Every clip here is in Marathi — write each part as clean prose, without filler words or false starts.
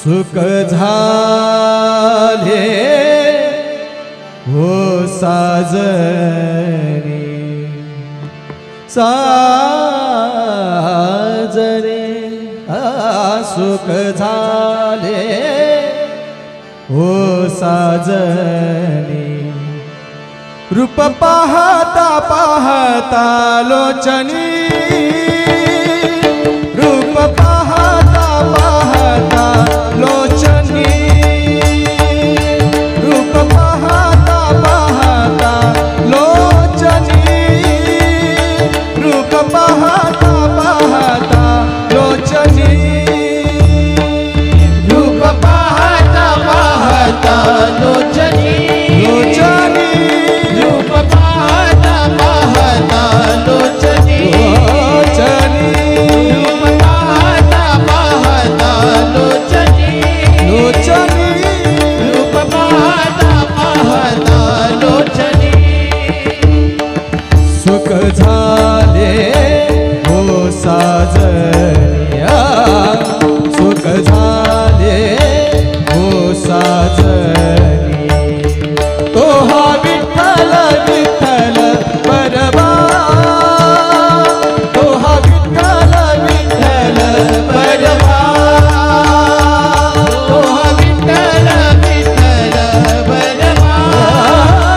सुख झाले हो साजनी साजरे सुख झाले हो साजनी रूप पाहता पाहता लोचनी रूप पाहता पाहता लोचनी रूप पाहता पाहता लोचनी रूप पाहता पाहता लोचनी रूप पाहता पाहता लोचनी लोचनी रूप पाहता पाहता लोचनी लोचनी रूप पाहता पाहता लोचनी लोचनी रूप पाहता पाहता लोचनी सुख झाले हो साजनिया सुख झाले हो साजनी तो हा विठ्ठल विठ्ठल बरबा तो हा विठ्ठल विठ्ठल बरबा तो हा विठ्ठल विठ्ठल बरबा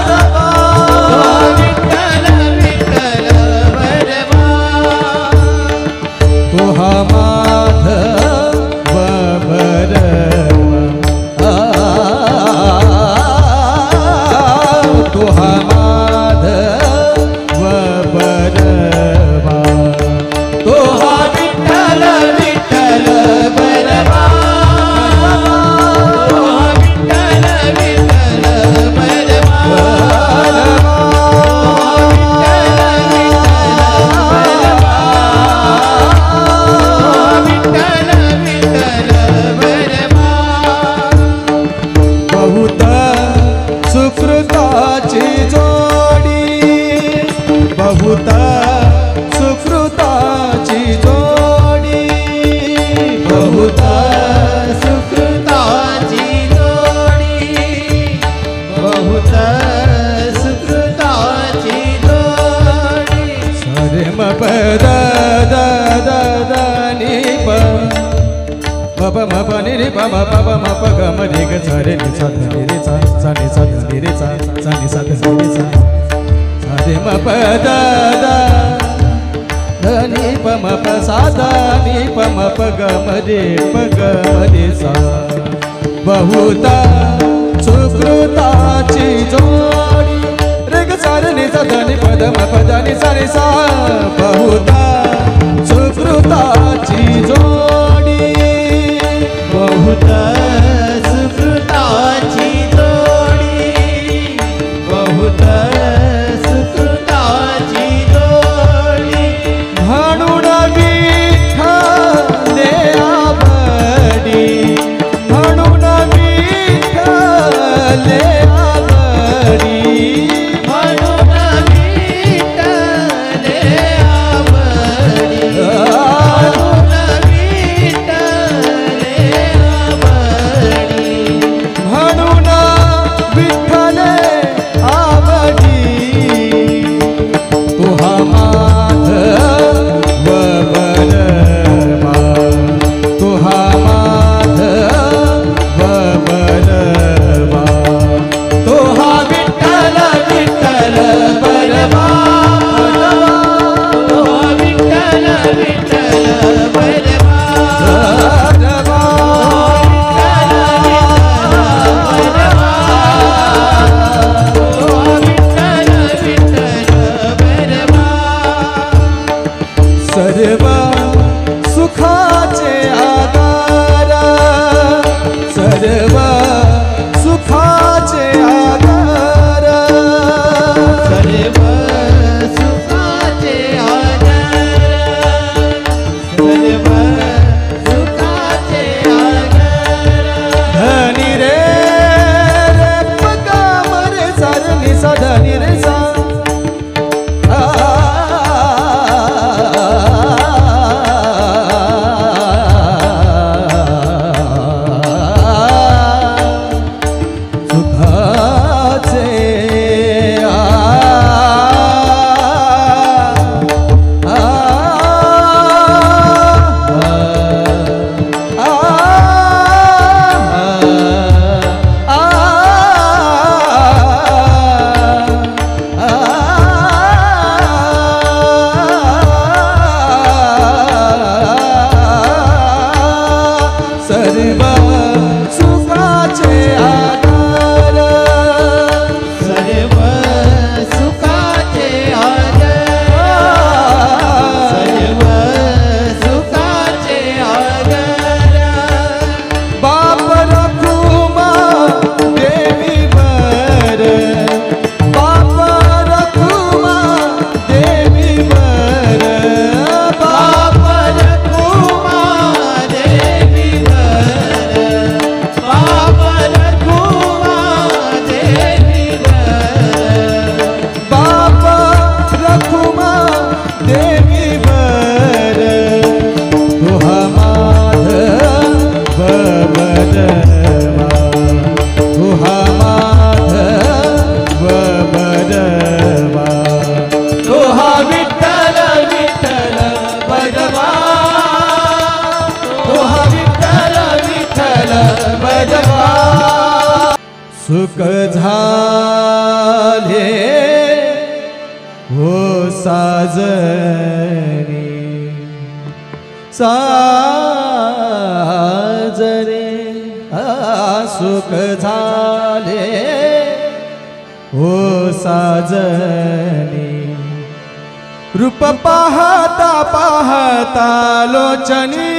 तो हा विठ्ठल विठ्ठल बरबा तो हा माधव बरबा तो हा माधव बरबा तो हा विठ्ठल विठ्ठल बरबा तो हा विठ्ठल विठ्ठल बरबा विठ्ठल विठ्ठल बरबा बहुत सुकृताची जोडी बहुत सुकृताची जोडी बहुत सुकृताची जोडी बहुत सुकृताची जोडी सरे म पद द द द नि प म प नि रे प म प म प ग म रे ग स रे नि स ध नि रे सा सा नि स ध नि रे सा सा नि स ध नि रे सा सरे म प द द ध नि प म प सा ध नि प म प ग म रे सा बहुत सुकृताची जोडी रे ग सा रे नि स ध नि प द म प द नि सा रे सा बहुत सुकृताची जोडी बहुत सुकृताची जोडी बहुत सुकृताची जोडी म्हणून विठ्ठले आवडी म्हणून विठ्ठले आवडी म्हणून विठ्ठले आवडी म्हणून सर्व सुखाचे आधार सर्व सुखाचे आधार सर्व सुखाचे आधार बाप रखुमा देवी वर बाप रखुमा देवी वर बाप रखुमा देवी वर बाप रखुमा देवी वर बाप रखुमा देवी वर तुहा माधव बदवा तुहा माधव बदवा तुहा विठ्ठल विठ्ठल बदवा तुहा विठ्ठल विठ्ठल बदवा सुख झाले हो साजनी साजरे सुख झाले हो साजनी रूप पाहता पाहता लोचनी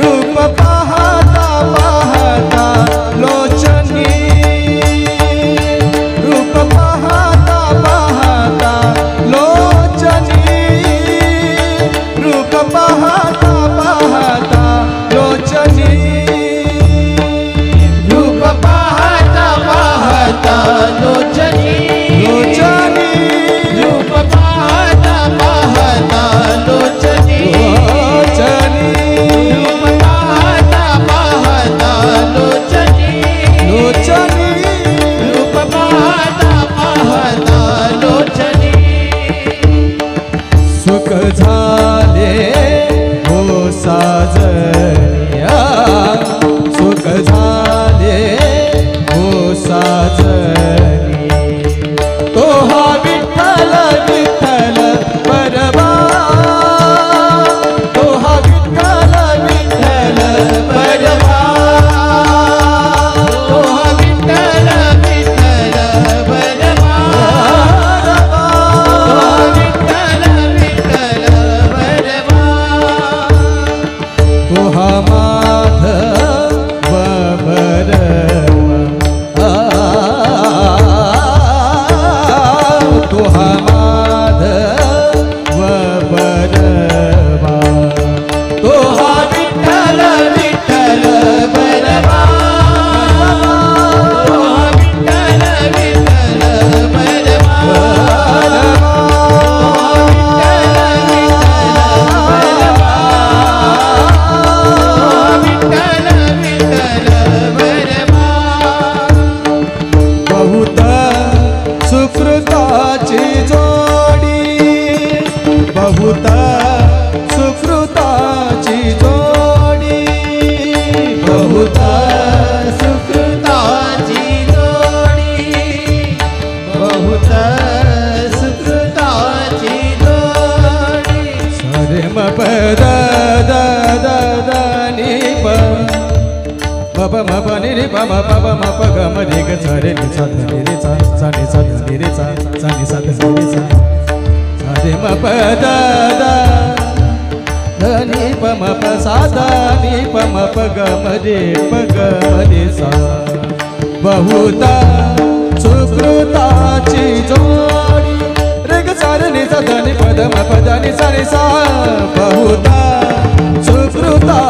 रूप पाहता पाहता लोचनी रूप पाहता पाहता लोचनी रूप पाहता पाहता लोचनी रूप पाहता पाहता लोचनी लोचनी रूप पाहता पाहता लोचनी लोचनी रूप पाहता पाहता लोचनी लोचनी रूप पाहता पाहता लोचनी सुख झाले हो साजनिया सुख झाले हो साजनी तो हा विठ्ठल विठ्ठल बरवा तो हा विठ्ठल विठ्ठल बरवा तो हा विठ्ठल विठ्ठल बरवा तो हा विठ्ठल विठ्ठल बरवा तो हा माधव बरवा तो हा माधव बरवा तो हा विठ्ठल विठ्ठल बरवा तो हा विठ्ठल विठ्ठल बरवा विठ्ठल विठ्ठल बरवा बहुत सुकृताची जोडी बहुत सुकृताची जोडी बहुत सुकृताची जोडी बहुत सुकृताची जोडी सरे म प द द द द नि प प म प नि रि प म प प म प ग म रि ग स रे नि स ध नि रि सा सा नि स ध नि रि सा सा नि स ध नि रि सा सरे म प द द ध नि प म प सा ध नि प म प ग म रि प ग म रि सा बहुत सुकृताची जोडी रे ग सा रे नि स ध नि प द म प द नि सा रे सा बहुत सुकृता